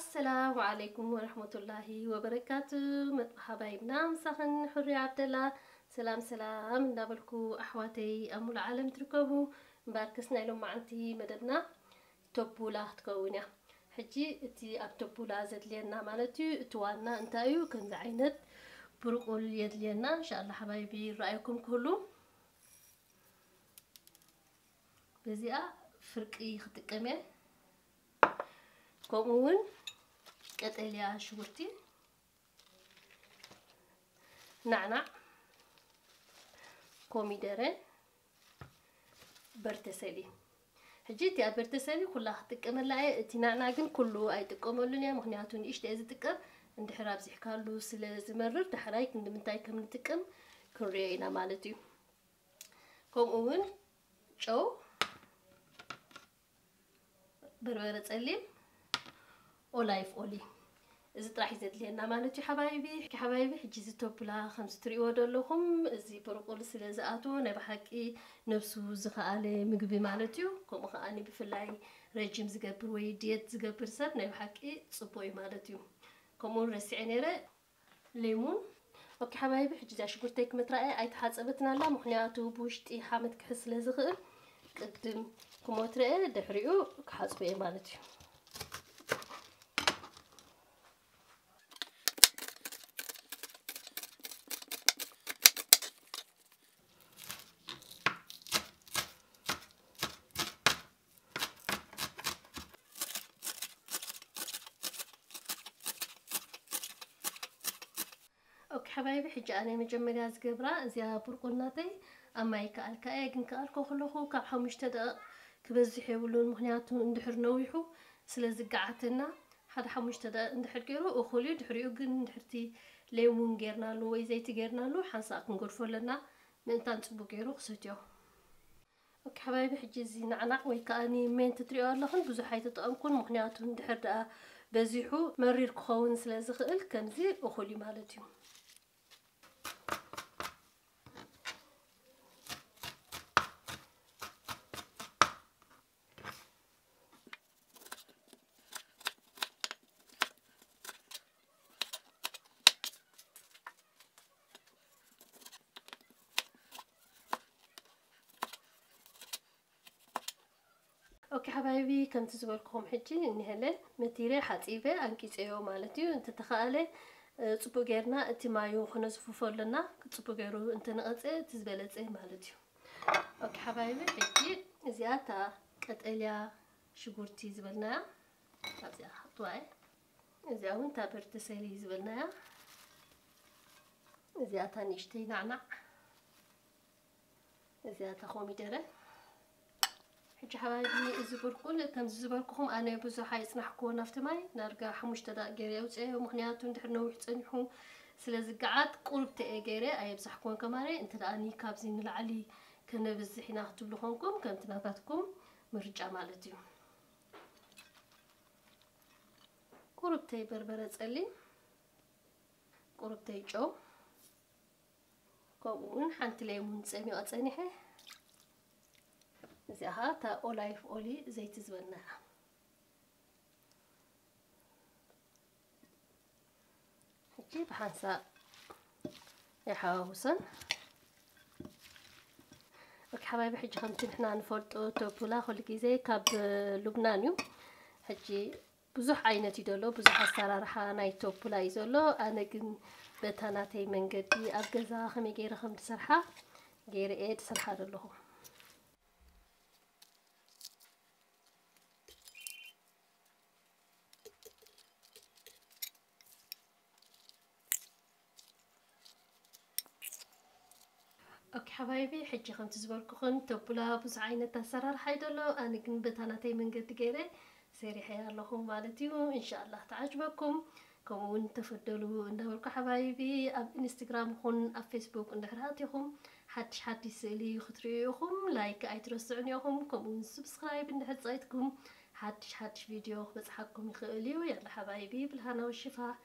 السلام عليكم ورحمة الله وبركاته. حبايبنا مساخن حري عبد الله. سلام ندابلكو أحواتي أمو العالم تركبوا مباركسنا لهم معنتي مدبنا توبولا تكونيا حجي اتي اب توبولا زد لينا مالتي توانا انتايو كنز عينت برقول يد لينا ان شاء الله حبايبي رأيكم كله بزيا فرقي ختقمي كومون قطليا شورتي نعناع كوميدره برتسلي حجيت يا برتسلي كلها تقملعي اتي نعناع ግን كله አይጥቀመሉን ያ ምክንያቱን እሽተ ዝጥቀም እንድሕራብ ዝሕካሉ ስለ ዝመርር ተሕራይ እንደምንታይ ከም ንጥቀም ክሪአና ማለት እዩ ከምኡውን ጨው በርበረ ጸሊም ኦላይፍ ኦሊ እዚ ጥራሕ ይዘድልየና ማለት እዩ حبايبي ሕጂ ዝቶብላ ከምስ ትሪእዎ ደለኹም እዚ በርቆል ስለ ዝኣቶ ናይ በሓቂ ነፍሱ ዝኸኣለ ምግቢ ማለት እዩ ከምኡ ኸኣኒ ብፍላይ ረጅም ዝገብር ወይ ዲየት ዝገብር ሰብ ናይ በሓቂ ጽቡቕ ማለት እዩ ከምኡ ረሲዐ ነይረ ሌሞን ኦኬ حبايبي ሕጂ ዛሽጉርተይ ክምትራእ ኣይተሓጸበትና ኣላ ምክንያቱ ብውሽጢ ሓመድ ክሕስ ስለ ዝኽእል ቅድም كموتري دحريو كحاسبي مالتي اوكي حبايبي حجي انا مجمريا زغبرا ازيا برقلناتي اماي كالكاي كن كالكو خلوخو كاب 5 دقائق كبزح يبلون مخنياتو اندحر نويحو سلازقعتنا حدا 5 دقائق اندحر كيرو اخولي دحريو كن اندحرتي ليمون غيرنالو وي زيت غيرنالو حنسا كنغرفو لنا منتان صبو كيرو خسيتيو اوكي حبايبي حجي زي نعناع وي كاني مين تتريو اللهن بزح يتطقمكن مخنياتو اندحر دا بزيحو مرير كخون سلازخل كنزي اخولي مالتيو اوكي حبايبي كم تزبلكم حجي اني هلا متيري حطيبه انقيصيو مالتي انت تخاله صبو غيرنا انت مايو خنزففلنا صبو غيرو انت نقصه تزبلصي مالتي اوكي حبايبي حجي زياتا قطليا شغورتي زبلنا ازيا حطواي ازيا وانت برتسلي زبلنا زياتا نشتي نعناع زياتا خوميدره حجي حبايبي إذا برقول كم زبالكم أنا بزح يصنحكوا نفتماي نرجع 5 دقائق جري وتسعي ومخنياتو ندحر نوح تصنحوا سلازقعات قرب تأجري أي بزحكون كماري أنت لأني كابزين العلي كنا بزحنا خطب لخونكم كنت نباتكم مرجع مالتي قرب تي بربرة تسألي قرب تي جو كون حنت ليمون تسمي وأتصنحه زيها تا اولايف اولي زيت زبلنا نجيب حنسا يحاوسن اوكي حبايبي حجي خمتين حنا نفرطو توبولا كل كيزي كاب لبنانيو حجي بزح عينتي دولو بزح السرارحة ناي توبولا يزولو انا كن بتاناتي منقدي ابقزا خمي غير خمت سرحة غير ايد سرحة دولو اوكي حبايبي حجي خمت زبالكم توبلا بز عينة تسرار حيدلو انا كن بتاناتي من قد غيري سيري حيا لكم مالتيو ان شاء الله تعجبكم كمون تفضلوا ندوركم حبايبي اب انستغرام خون اب فيسبوك اندحراتيكم حد يسالي خطريكم لايك ايترسعنيكم كمون سبسكرايب اندحر صايتكم حد فيديو بصحكم يخليو يلا حبايبي بالهنا والشفاء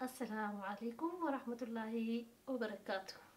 السلام عليكم ورحمة الله وبركاته.